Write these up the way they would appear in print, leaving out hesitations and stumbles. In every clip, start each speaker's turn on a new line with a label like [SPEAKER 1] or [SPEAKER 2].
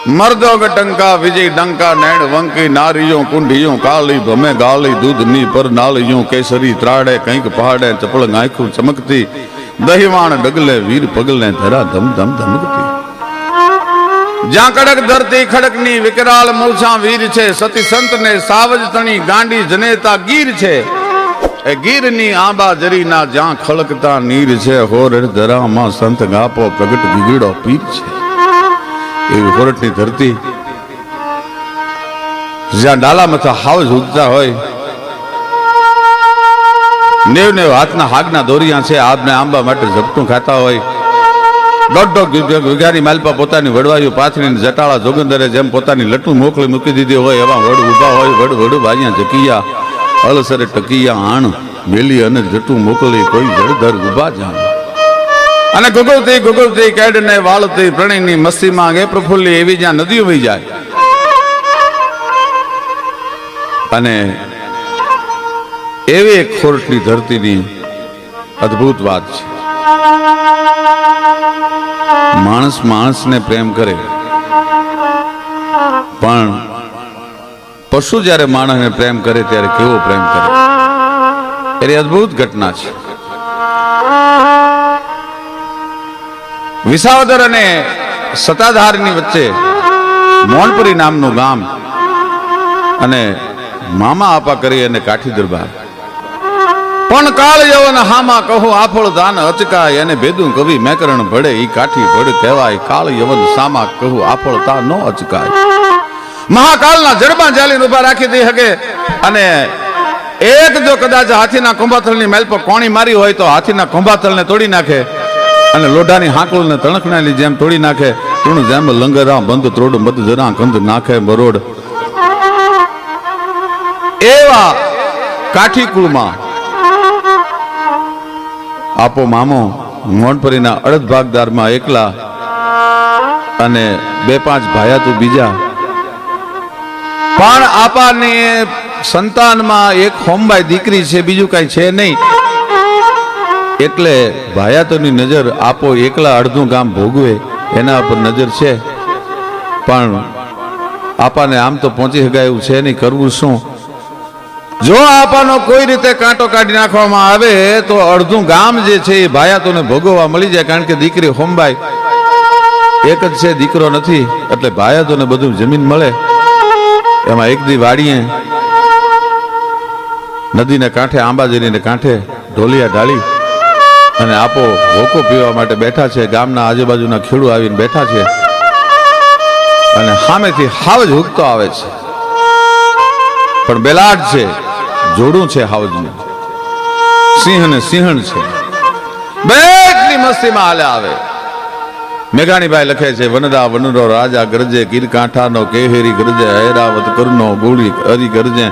[SPEAKER 1] मर्दों का टंका विजय डंका नैण वंकी नारियों कुंडियों काली भमे गाली दूध नी पर नालियों केसरी त्राड़े कंईक पहाड़े चपल आंखों चमकती दहीवाण डगले वीर पगले धरा धम धम धमकती ज्या कड़क धरती खड़कनी विकराल मूछा वीर छे सती संत ने सावज तणी गांडी जनेता गीर छे ए गीरनी आंबा जरी ना ज्या खड़कता नीर छे होर धरा मां संत गापो प्रगट बिगड़ो पीर छे एवी होरटनी धरती ज्या डाला मथा हावज उगता होय नेव नेव हाथना हागना दोरिया छे आपने आंबा माटे झपटू खाता होय दौड़ विघारी मालपा पोतानी वडवायु पाथरीने जटाळा जोगंदरे जेम पोतानी लट्टू मोकली मूकी दीधी होय एवा वड उभा होय वड वड भाइया जकिया अलसरे टकिया आण मेली अने जटू मोकली कोई जड़धर उभा जाण अने गुगलती केडने वाळती प्रणयनी मस्ती मांगे प्रफुल्ली एवी ज्यां नदीओ वही जाय अने एवी एक खोरटनी धरतीनी अद्भुत बात छे माणस माणस ने प्रेम करे पण पशु जયારે माणस ने प्रेम करे त्यारे केवो प्रेम करे एरी अद्भुत घटना छे विसावदर अने सताधारनी वच्चे मोनपुरी नामनुं गाम अने मामा आपा करी अने काठी दरबार पण काल यवन हामा कहो आफळ दान अचकाय अने बेदू कवि मैकरण भड़े ई काठी भड़ कहेवाय काल यवन सामा कहो आफळ ता नो अचकाय महाकालना जड़बा जालीने उभा राखी दी हगे अने एक जो कदाच हाथीना कुंभातलनी मेल पर कोणी मारी होय तो हाथीना कुंभातलने तोड़ी नाखे अने लोढानी हाकलने तणखणानी जेम तोड़ी नाखे तुणु जेम लंगरा बंद त्रोड मद जरा कंद नाखे बरोड एवा काठी कुळमा आपो मामो मोनपरीना अड़द भागदार में एकला अने बे पांच भाया तो बीजा पण आपाने संतान में एक होमबाई दीकरी छे बीजू कई छे नहीं एटले भायातोनी नजर आपो एकला अर्धुं गाम भोगवे एना पर नजर छे पण आपाने आम तो पहुंची शकाय एवुं छे नहीं करवुं शुं जो आपनो कोई रीते कांटो काढी नाखवामां आवे तो अर्धुं गाम जे छे ए भायातोने भोगववा मळी जाय कारण के दीकरी होमबाई एक ज छे दीकरो नथी એટલે ભાયાતોને બધું જમીન મળે એમાં એક દી વાડીએ નદીને કાંઠે આંબાજરીને કાંઠે ઢોલિયા ઢાળી અને આપો હોકો પીવા માટે બેઠા છે ગામના આજુબાજુના ખેડૂ આવીને બેઠા છે અને સામેથી હાવજ હુકતો આવે છે પણ બેલાડ છે જોડું છે હાવજનું સિંહ ને સિંહણ છે બેટની મસ્તીમાં હાલે આવે મેઘાણીભાઈ લખે છે વનરા વનરો રાજા ગરજે ગીર કાંઠાનો કેહેરી ગરજે હૈરાવત કરનો ગોળી હરી ગરજે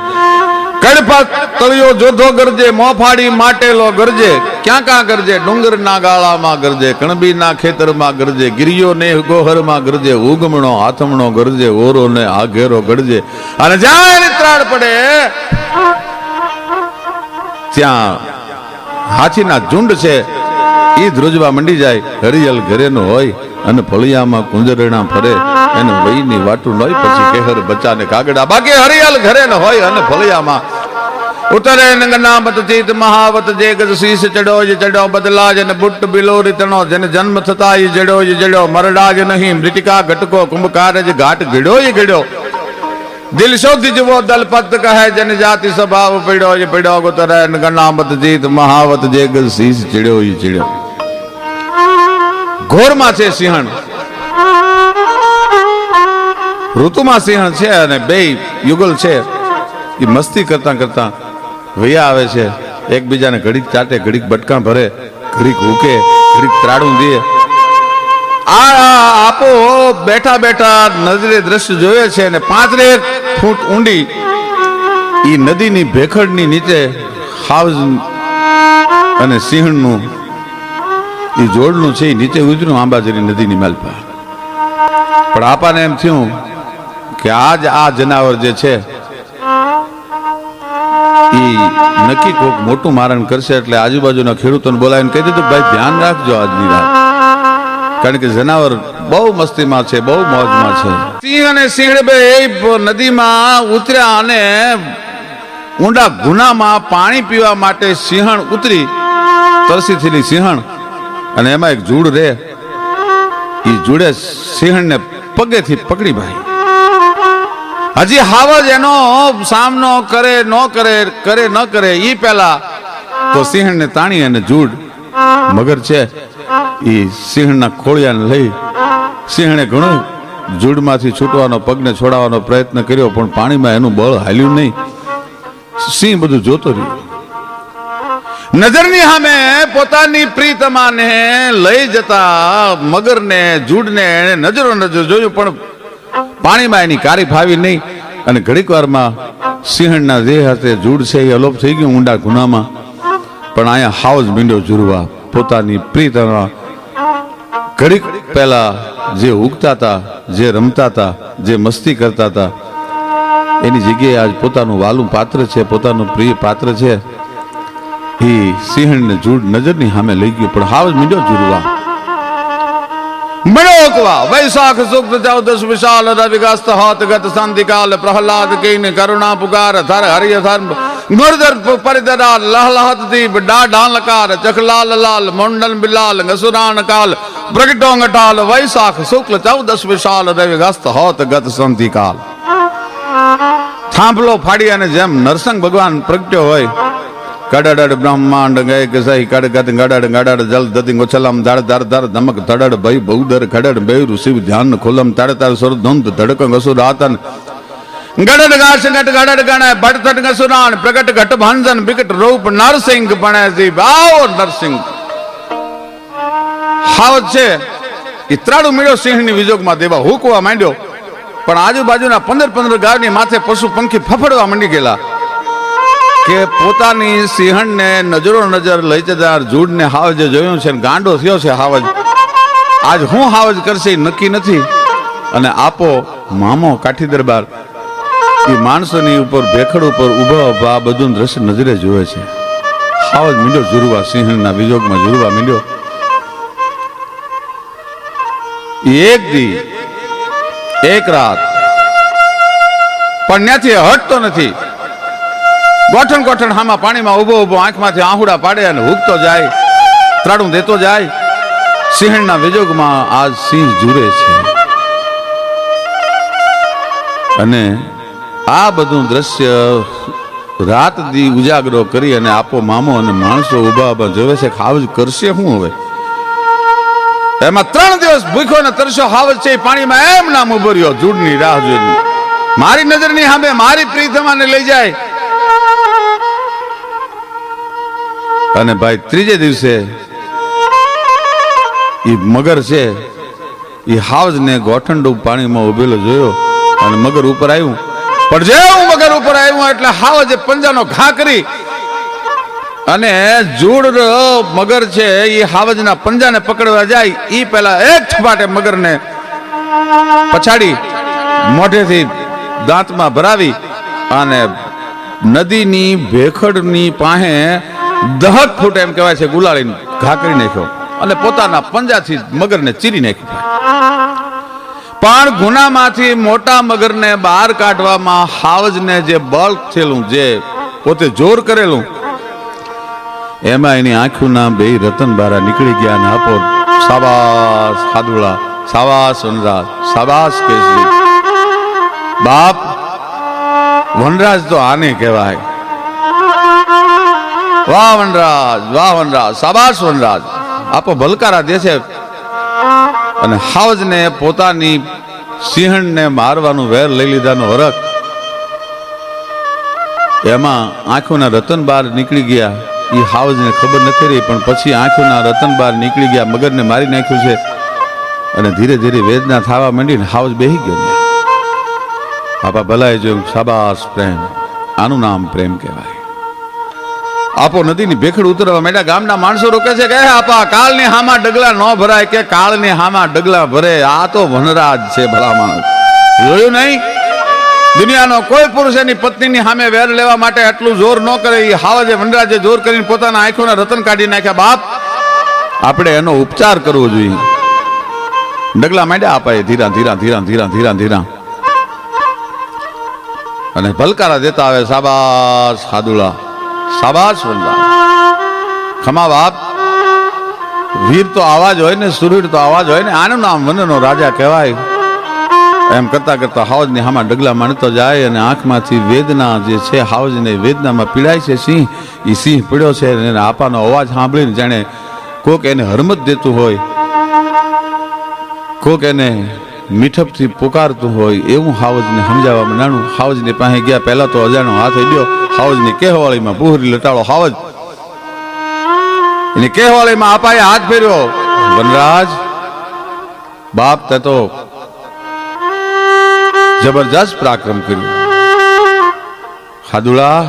[SPEAKER 1] કડપા તળિયો જોધો ગરજે મોફાડી માટેલો ગરજે ક્યાં ક્યાં ગરજે ડુંગરના ગાળામાં ગરજે કણબીના ખેતરમાં ગરજે ગિરિયો ને ગોહરમાં ગરજે ઉગમણો હાથમણો ગરજે ઓરો ને આઘેરો ગરજે અને જ્યાં એની ત્રાડ પડે ત્યાં હાથીના ઝુંડ છે ઈ ધ્રુજવા મંડી જાય હરિયલ ઘરેનો હોય અને ફળિયામાં કુંજરણા ફરે એને વહીની વાટું નોય પછી કેહર બચ્ચાને કાગડા બાકી હરિયલ ઘરે ન હોય અને ફળિયામાં ઉતરે નંગના મત ચિત મહાવત જે ગજ શીશ ચડો જ ચડો બદલા જ ને બુટ્ટ બિલોરી તણો જેને જન્મ થતા ઈ જડો જ જડો મરડા જ નહીં મૃતિકા ઘટકો કુંભકાર જ ઘાટ ગડ્યો જ ગડ્યો दिल शोधी जवो दल पत कहे जन जाति स्वभाव पिड़ो ये पिड़ो गुतर गनामत जीत महावत जेग शीश चिड़ो ये चिड़ो घोर में छे सिंहण ऋतु में सिंहण छे अने बे युगल छे ये मस्ती करता करता वैया आवे छे एक बीजा ने घड़ीक चाटे घड़ीक बटका भरे घड़ीक हुके घड़ीक त्राड़ू दिए आपो बैठा बैठा नजरे दृश्य जोए छे ने 5 फूट ऊंडी ई नदी नी भेखड़ नी नीचे हावज अने सिंहणनु ई जोड़नु छे नीचे उतर्यु आंबाजरी नदी नी मालपा पण आपाने एम थयुं के आज आ जनावर जे छे ई नक्की कोक मोटું મારણ કરશે એટલે આજુબાજુના ખેડૂતોને બોલાવીને કહી દીધું ભાઈ ધ્યાન રાખજો આજની રાત કારણ કે જનાવર બહુ મસ્તીમાં છે, બહુ મોજમાં છે. સિંહ અને સિંહણ બે નદીમાં ઉતર્યા અને ઊંડા ગુનામાં પાણી પીવા માટે સિંહણ ઉતરી, તરસી થયેલી સિંહણ, અને એમાં એક જૂડ રે, એ જૂડે સિંહણને પગેથી પકડી ભાઈ. હજી હાવજ એનો સામનો કરે ન કરે એ પહેલા તો સિંહણને તાણી અને જૂડ મગર છે એ સિંહણના ખોળિયાને લઈ, સિંહણે ઘણો જૂડમાંથી છૂટવાનો, પગને છોડાવવાનો પ્રયત્ન કર્યો, પણ પાણીમાં એનું બળ હાલ્યું નહીં. સિંહ બધું જોતો રહ્યો. નજરની સામે પોતાની પ્રીતમાને લઈ જતા મગરને, જૂડને એને નજરો નજર જોયું, પણ પાણીમાં એની કારી ફાવી નહીં. અને ઘડીક વારમાં સિંહણના દેહ હાથે જૂડ છે એ અલોપ થઈ ગયું ઊંડા ગુનામાં. પણ અહીંયા હાવજ મીંડો જુરવા પોતાની પ્રીતમાં. ઘડીક પહેલા જે ઉગતા હતા, જે રમતા હતા, જે મસ્તી કરતા હતા, એની જગ્યાએ આજ પોતાનું વાલું પાત્ર છે, પોતાનું પ્રિય પાત્ર છે, એ સિંહણને જૂડ નજરની સામે લઈ ગયું. પણ હાવજ મીંડો જુરવા મણોકવા વૈશાખ સુક્ત 14 વિશાલ રવિગાસ્ત હાથ ગત સંધિકાલ પ્રહલાદ કીન કરુણા પુકાર ધર હરિય ધર્મ ગુરધર પરિદરા લહલહત દીપ ડાઢાલકાર ચખલાલ લાલ મંડલ બિલાલ ગસુરાન કાલ પ્રગટોંગટાલ વૈશાખ શુક્લ 14 વિશાલ રવિગાસ્ત હાથ ગત સંધિકાલ. થાંભલો ફાડી અને જેમ નરસિંહ ભગવાન પ્રગટ્યો હોય, કડડ બ્રહ્માંડ ગય ગસઈ કડગત ગડડ ગડડ જલ દતિ ગોછલમ ધડ ધર ધર ધમક ધડડ ભય બહુદર ખડડ બેરુ શિવ ધ્યાન ખુલમ તડ તર સુર ધુંધ ધડક ગસુર આતન ગડડ ગાશ ગટ ગડડ ગણે ભટથટ ગસુરાન પ્રગટ ઘટ ભંજન વિકટ રૂપ નરસિંહ બણે જી બાઓ નરસિંહ. હાવજ છે એ ત્રાડું મીડો સિંહની વિજોગમાં દેવા હુકવા માંડ્યો. પણ આજુબાજુના 15 ગાયની માથે પશુ પંખી ફફડવા માંડી ગયેલા કે પોતાની સિંહણને નજરો નજર લઈ જનાર જૂડને હાવજે જોયું છે, ગાંડો થયો છે હાવજ. આજ હું હાવજ કરશે નક્કી નથી. અને આપો મામો કાઠી દરબાર એ માણસોની ઉપર ભેખડ ઉપર ઉભા આ બધું દ્રશ્ય નજરે જોવે છે. હાવજ મીંડો જુરવા, સિંહણના વિજોગમાં જુરવા મીંડ્યો. એક દી એક રાત પણ ત્યાંથી હટતો નથી. ગોઠણ ગોઠણ હામાં પાણીમાં ઉભો ઉભો આંખમાંથી આહુડા પાડે અને હુકતો જાય, ત્રાડું દેતો જાય. સિંહણના વિજોગમાં આજ સિંહ જુરે છે. અને આ બધું દ્રશ્ય રાત દી ઉજાગરો કરી અને આપો મામો અને માણસો ઉભા ઉભા જોવે છે. હાવજ કરશે શું હવે? એમાં 3 દિવસ ભૂખ્યો ને તરસ્યો હાવજ છે પાણીમાં એમ નામ ઉભો રહ્યો, જૂડની રાહ જોઈને. મારી નજરની સામે મારી પ્રીતમાને લઈ જાય. અને ભાઈ ત્રીજે દિવસે એ મગર છે એ હાવજને ગોઠણડૂબ પાણીમાં ઉભેલો જોયો અને મગર ઉપર આવ્યું. પણ જેવું મગર ઉપર આવ્યું એટલે હાવજે પંજાનો ઘા કરી અને જૂડ મગર છે એ હાવજના પંજાને પકડવા જાય એ પહેલા એક થપાટે મગરને પછાડી મોઢેથી દાંતમાં ભરાવી અને નદીની ભેખડની પાસે 10 ફૂટ એમ કહેવાય છે ગુલાળીને ઘા કરી નાખ્યો અને પોતાના પંજાથી મગરને ચીરી નાખ્યો. પણ ગુનામાંથી મોટા મગરને બહાર કાઢવામાં હાવજને જે બળ થયેલું, જે પોતે જોર કરેલું, એમાં એની આંખોના 2 રતન બારા નીકળી ગયા. અને આપો સાબાસ હાદુળા, સાબાસ વનરાજ, સાબાસ કેસરી. બાપ વનરાજ તો આને કહેવાય. વાહ વનરાજ, વાહ વનરાજ, સાબાસ વનરાજ. આપો ભલકારા દે છે. અને હાવજને પોતાની સિંહણને મારવાનું વેર લઈ લીધાનો હરખ, એમાં આંખોના રતન બાર નીકળી ગયા. એ હાવજને ખબર નથી રહી, પણ પછી આંખોના રતન બાર નીકળી ગયા, મગરને મારી નાખ્યું છે. અને ધીરે ધીરે વેદના થવા માંડીને હાવજ બેહી ગયો. આપા ભલાઈ જોયું, શાબાશ પ્રેમ, આનું નામ પ્રેમ કહેવાય. આપો નદીની ભેખડ ઉતરવા માંડ્યા. ગામના માણસો રોકે છે કે આપા કાળની હામાં ડગલા ન ભરાય, કે કાળની હામાં ડગલા ભરે. આ તો વનરાજ છે ભલા માણસ. જોયું નહીં? દુનિયાનો કોઈ પુરુષ એની પત્નીની સામે વેર લેવા માટે આટલું જોર ન કરે. એ હાવજે વનરાજે જોર કરીને પોતાના આંખોના રતન કાઢી નાખ્યા. બાપ, આપણે એનો ઉપચાર કરવો જોઈએ. ડગલા માંડ્યા આપાએ ધીરા ધીરા ધીરા ધીરા ધીરા ધીરા અને ભલકારા દેતા આવે, શાબાશ ખાદુલા, શાબાશ વનરાજ, ખમા બાપ. વીર તો આવાજ હોય ને, સુરીર તો આવાજ હોય ને, આનું નામ વનનો રાજા કહેવાય. એમ કરતા કરતા હાવજની હામાં ડગલા માંડતો જાય અને આંખમાંથી વેદના જે છે, હાવજને વેદનામાં પીડાય છે સિંહ. એ સિંહ પીડ્યો છે અને આપાનો અવાજ સાંભળીને જાણે કોક એને હરમત દેતું હોય, કોક એને મીઠપથી પુકારતું હોય એવું હાવજને સમજાવવામાં નાનું. હાવજની પાસે ગયા, પહેલા તો અજાણો હાથ અડ્યો હાવજની કેહવાળીમાં, બુહરી લટાળો હાવજ એની કેહવાળીમાં આપાએ હાથ ફેર્યો. વનરાજ બાપ, તે તો જબરજસ્ત પરાક્રમ કર્યું. ખાદુલા,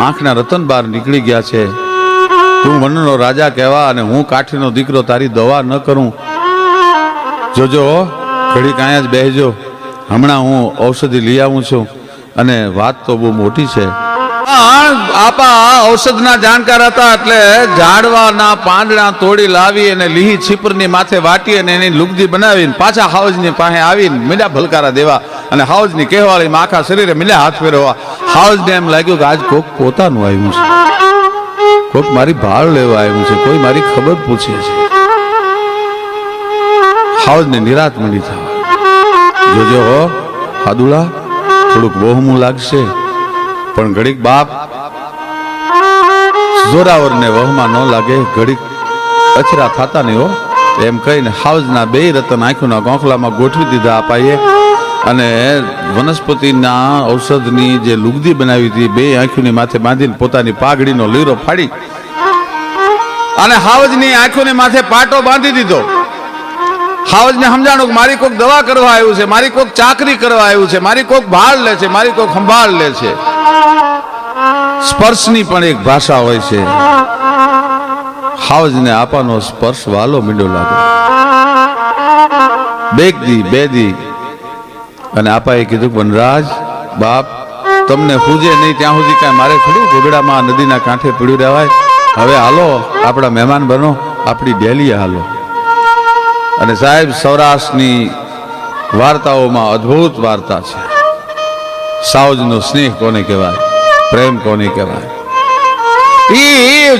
[SPEAKER 1] આંખના રતન બાર નીકળી ગયા છે. તું વનનો રાજા કહેવા અને હું કાઠીનો દીકરો, તારી દવા ન કરું. જોજો ઘડી કાંઈ જ બેસજો, હમણાં હું ઔષધિ લઈ આવું છું. અને વાત તો બહુ મોટી છે. આપા ઔષધના જાણકાર હતા એટલે ઝાડવાના પાંદડા તોડી લાવી અને લીહી છીપરની માથે વાટી અને એની લુગદી બનાવીને પાછા હાવજની પાસે આવીને મીંડા ભલકારા દેવા અને હાવજની કહેવાળીમાં આખા શરીરે મીંડા હાથ ફેરવવા. હાવજને એમ લાગ્યું કે આજ કોક પોતાનું આવ્યું છે, કોક મારી ભાળ લેવા આવ્યું છે, કોઈ મારી ખબર પૂછે છે. હાવજને નિરાત મળી થવા. જોજો હો ખાદુલા, થોડુંક વહમું લાગશે પણ ઘડીક બાપ જોરાવરને વહમાં ન લાગે, ઘડીક અછરા થતા નહીં હો. એમ કહીને હાવજના બે રતન આંખોના ગોખલામાં ગોઠવી દીધા આપાએ અને વનસ્પતિના ઔષધની જે લુગદી બનાવી હતી બે આંખોની માથે બાંધીને પોતાની પાઘડીનો લીરો ફાડી અને હાવજની આંખોની માથે પાટો બાંધી દીધો. હાવજને સમજાણું કે મારી કોઈક દવા કરવા આવ્યું છે, મારી કોઈક ચાકરી કરવા આવ્યું છે, મારી કોઈક ભાળ લે છે, મારી કોઈક સંભાળ લે છે. સ્પર્શની પણ એક ભાષા હોય છે. હાવજને આપાનો સ્પર્શ વાલો મીંડો લાગે. બેક દી બે દી અને આપાએ કીધું, વનરાજ બાપ, તમને પૂજે નહીં ત્યાં સુધી કાંઈ મારે થોડું ઘોગડામાં નદીના કાંઠે પડ્યું રહેવાય. હવે હાલો, આપણા મહેમાન બનો, આપણી ડેલીએ હાલો. અને સાહેબ, સૌરાષ્ટ્રની વાર્તાઓમાં અદ્ભુત વાર્તા છે. સાવજનો સ્નેહ કોને કહેવાય, પ્રેમ કોને કહેવાય.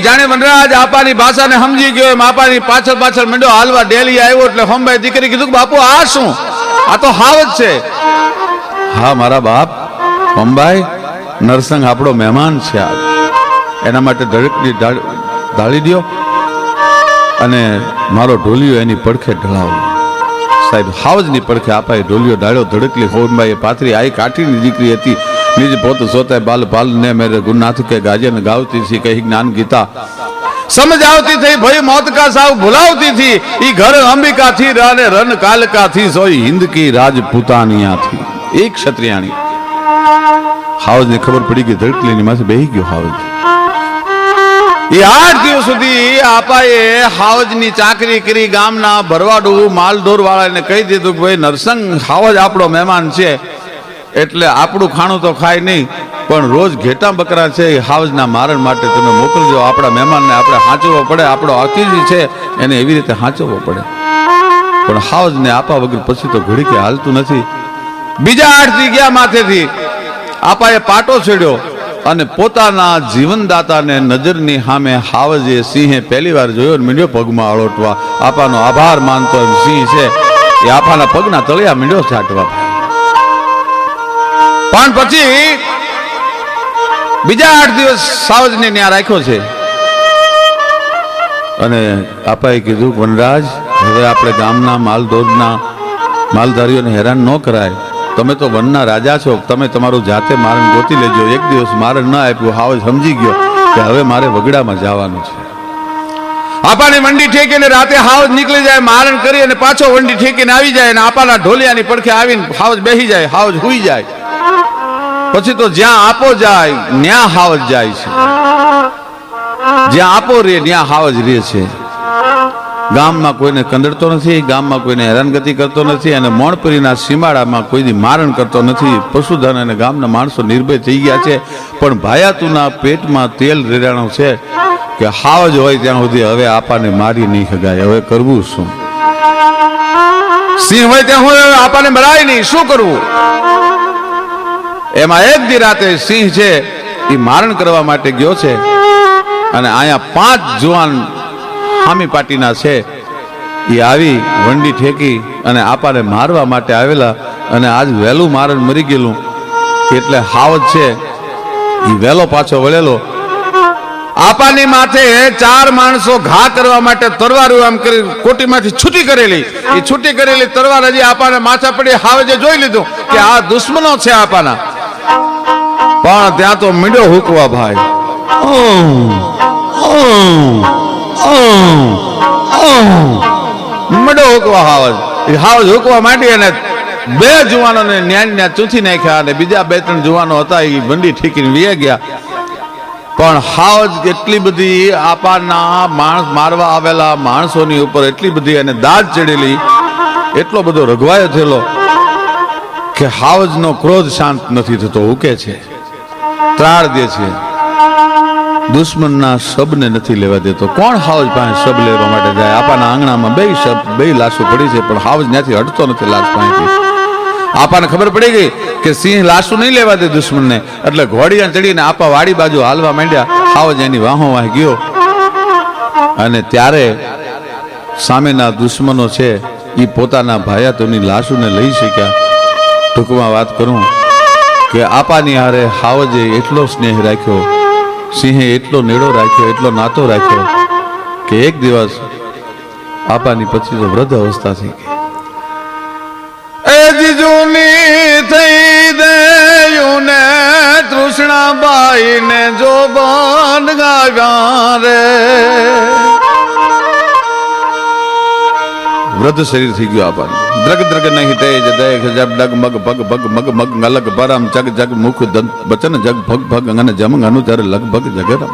[SPEAKER 1] જાણે વનરાજ આપાની ભાષાને સમજી ગયો એમ આપાની પાછળ પાછળ મંડ્યો હાલવા. ડેલી આવ્યો એટલે હોમભાઈ દીકરી કીધું કે બાપુ આ શું, આ તો હાવજ છે. હા મારા બાપ હોમભાઈ, નરસંગ આપણો મહેમાન છે, એના માટે ધડકની ઢાળી દો અને મારો ઢોલિયો એની પડખે ઢળાવો. સાહેબ, હાવજની પડખે આપાએ ઢોલિયો ઢાળ્યો. ધડકલી હોમભાઈ પાથરી આઈ કાઠીની દીકરી હતી. निज पोत सोते बाल बाल ने मेरे गुरुनाथ के गाजे न गावती थी कही ज्ञान गीता समझावती थी भाई मौत का साव भुलावती थी ई घर अंबिका थी राने रन कालका थी सोई हिंद की राजपूतानिया थी एक क्षत्रियाणी. हावज ने खबर पड़ी कि धड़कली ની માથે બેહી ગયો હાવજ. એ 8 દિવસ સુધી આપાએ હાવજની ચાકરી કરી. ગામના ભરવાડું માલઢોર વાળાને કહી દીધું કે ભાઈ નરસંગ હાવજ આપણો મહેમાન છે એટલે આપણું ખાણું તો ખાય નહીં પણ રોજ ઘેટા બકરા છે એ હાવજના મારણ માટે તમે મોકલજો. આપણા મહેમાનને આપણે હાંચવો પડે, આપણો અતિથિ છે એને એવી રીતે હાંચવો પડે. પણ હાવજને આપા વગર પછી તો ઘડી કે હાલતું નથી. બીજા 8 દી ગયા માથેથી આપાએ પાટો છેડ્યો અને પોતાના જીવનદાતાને નજરની સામે હાવજે સિંહે પહેલી વાર જોયો ને મીંડ્યો પગમાં અળોટવા. આપાનો આભાર માનતો એમ સિંહ છે એ આપાના પગના તળિયા મીંડ્યો છાંટવા. પણ પછી બીજા 8 દિવસ સાવજને ત્યાં રાખ્યો છે અને આપાએ કીધું વનરાજ હવે આપણે ગામના માલઢોરના માલધારીઓને હેરાન ન કરાય. તમે તો વનના રાજા છો, તમે તમારું જાતે મારણ ગોતી લેજો. એક દિવસ મારણ ન આપ્યું હાવજ સમજી ગયો કે હવે મારે વગડામાં જવાનું છે. આપાની વંડી ઠેકીને રાતે હાવજ નીકળી જાય, મારણ કરી અને પાછો વંડી ઠેકીને આવી જાય અને આપાના ઢોલિયાની પડખે આવીને હાવજ બેસી જાય, હાવજ હુઈ જાય. પછી તો જ્યાં આપો જાય ત્યાં હાવજ જાય છે, જ્યાં આપો રે ત્યાં હાવજ રે છે. ગામમાં કોઈને કંદડતો નથી, ગામમાં કોઈને હેરાનગતિ કરતો નથી અને મોણપરીના સીમાડામાં કોઈની મારણ કરતો નથી. પશુધન અને ગામના માણસો નિર્ભય થઈ ગયા છે. પણ ભાયાતુના પેટમાં તેલ રેડાણું છે કે હાવજ હોય ત્યાં સુધી હવે આપાને મારી નહીં શકાય. હવે કરવું શું? સિંહ હોય ત્યાં હું આપણને મરાય નહીં, શું કરવું? એમાં એક દી રાતે સિંહ છે એ મારણ કરવા માટે ગયો છે અને અહીંયા 5 જુવાન હામી પાટીના છે એ આવી વંડી ઠેકી અને આપણને મારવા માટે આવેલા અને આજ વહેલું મારણ મરી ગયેલું એટલે હાવજ છે એ વહેલો પાછો વળેલો. આપાની માથે 4 માણસો ઘા કરવા માટે તરવારો આમ કરી કોટીમાંથી છૂટી કરેલી, એ છૂટી કરેલી તરવાર હજી આપાને માથા પડી. હાવજે જોઈ લીધું કે આ દુશ્મનો છે આપાના, પણ ત્યાં તો મીંડો હુકવા ભાઈ. મીંડો હુકવા હાવજ. એ હાવજ હુકવા માંડી અને 2 જુવાનોને ન્યા ચૂંથી નાખ્યા અને બીજા 2-3 જુવાનો હતા એ વંડી ઠીકીને વી ગયા. પણ હાવજ એટલી બધી આપાના માણસ મારવા આવેલા માણસોની ઉપર એટલી બધી અને દાદ ચડેલી, એટલો બધો રઘવાયો થયેલો કે હાવજનો ક્રોધ શાંત નથી થતો, ઉકે છે, ત્રાળ દે છે, દુશ્મનના શબને નથી લેવા દેતો. કોણ હાવજ પાસે શબ લેવા માટે જાય? આપાના આંગણામાં 2 શબ 2 લાશો પડી છે પણ હાવજ ત્યાંથી હટતો નથી લાશ પાસેથી. આપાને ખબર પડી ગઈ કે સિંહ લાશું નહીં લેવા દે દુશ્મનને, એટલે ઘોડિયા ચડીને આપા વાડી બાજુ હાલવા માંડ્યા. હાવજ એની વાહો વાહ ગયો અને ત્યારે સામેના દુશ્મનો છે એ પોતાના ભાયાતોની લાશોને લઈ શક્યા. ટૂંકમાં વાત કરું કે આપાની હારે હાવજે એટલો સ્નેહ રાખ્યો, સિંહે એટલો નેડો રાખ્યો, એટલો નાતો રાખ્યો કે એક દિવસ આપાની પછી તો વૃદ્ધ અવસ્થા થઈ ગઈ. જૂની થઈ દયું ને તૃષ્ણાબાઈ ને જો બન ગાવ્યા રે. વૃદ્ધ શરીર થઈ ગયું આપણને. દ્રગ દ્રગ નહીં તેજ દેખ જબ ડગ મગ ભગ ભગ મગ મગ ગલગ પરમ જગ જગ મુખ દંત બચન જગ ભગ ભગ અંગન જમ અનુચર લગભગ જગરમ.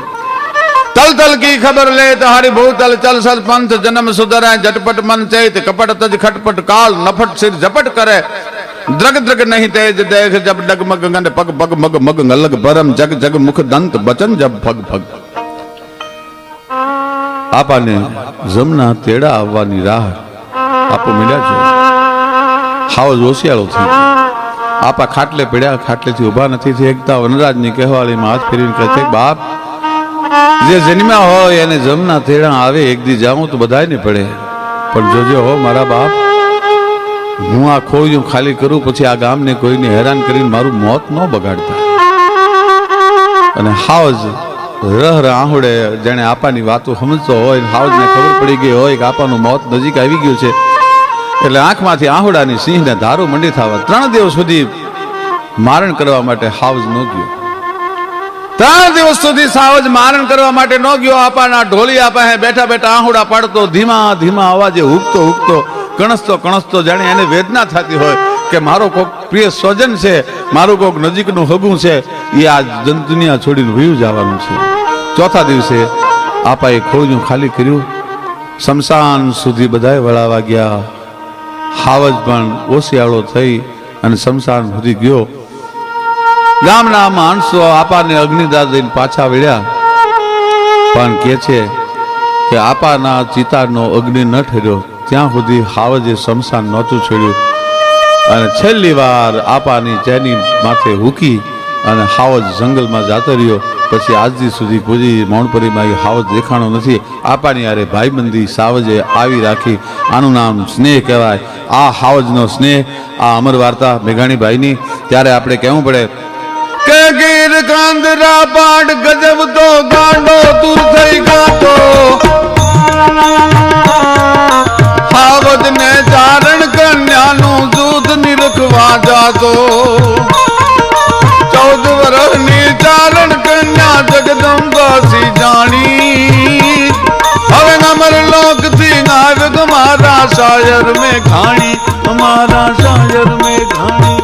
[SPEAKER 1] તલ તલ की खबर ले हरि भूतल चल सद पंथ जन्म सुधरा झटपट मन चैत कपट तज खटपट काल नफट सिर झपट करे द्रग द्रग नहीं तेज देख जब डगमग गंड पग पग मग मग अलग भरम जग जग मुख दंत बचन जब भग भग. આપાને જમના તેડા આવવાની રાહ આપો મળ્યા છે. હાવજ હોશિયાળો થઈ ગયો. આપા ખાટલે પડ્યા, ખાટલેથી ઊભા નથી થઈ એકતા. વનરાજની કહેવાળીમાં હાથ ફેરીને કહે છે, બાપ જે જન્મ્યા હોય એને જમના તેડા આવે, એક દી જાઉં તો બધાને પડે, પણ જોજો હો મારા બાપ, હું આ ખોયું ખાલી કરું પછી આ ગામને કોઈને હેરાન કરીને મારું મોત ન બગાડતા. અને હાવજ રહ આહુડે જાણે આપાની વાતો સમજતો હોય, હાવજને ખબર પડી ગઈ હોય કે આપાનું મોત નજીક આવી ગયું છે, એટલે આંખમાંથી આહુડાની સિંહને ધારો મંડી થવા 3 દિવસ સુધી મારણ કરવા માટે હાવજ ન ગયો. 3 દિવસ સુધી સાવજ મારણ કરવા માટે ન ગયો. આપાના ઢોલિયા પાસે બેઠા બેઠા આહુડા પાડતો, ધીમા ધીમા અવાજે હુકતો હુકતો, કણસતો કણસતો, જાણે એને વેદના થતી હોય કે મારો કોઈક પ્રિય સ્વજન છે, મારું કોઈક નજીકનું હગું છે, એ આ દુનિયા છોડીને વયું જવાનું છે. 4થા દિવસે આપાએ ખોળિયું ખાલી કર્યું, શમશાન સુધી બધાએ વળાવા ગયા. હાવજ પણ ઓશિયાળો થઈ અને શમશાન સુધી ગયો. ગામના માણસો આપાને અગ્નિદાહ દઈને પાછા વળ્યા, પણ કે છે કે આપાના ચિતાનો અગ્નિ ન ઠર્યો ત્યાં સુધી હાવજે શમશાન નહોતું છોડ્યું. અને છેલ્લી વાર આપાની ચેની માથે હુકી અને હાવજ જંગલમાં જાતો રહ્યો. પછી આજથી સુધી કોઈ મૌણપરીમાં હાવજ દેખાણો નથી. આપાની યારે ભાઈબંધી સાવજે આવી રાખી. આનું નામ સ્નેહ કહેવાય. આ હાવજનો સ્નેહ, આ અમર વાર્તા મેઘાણીભાઈની. ત્યારે આપણે કહેવું પડે કે ગીર કાંદરા પાડ ગજબ તો ગાંડો તું થઈ ગાતો, હાવજ ને ચારણ કન્યાનું દૂધ નિરખવા જાતો. 14 વર્ષની ચારણ કન્યા જગદંબાસી જાણી, હવે અમર લોક થી નારદ મારા શાયર મેં ઘાણી, અમારા શાયર મેં ઘાણી.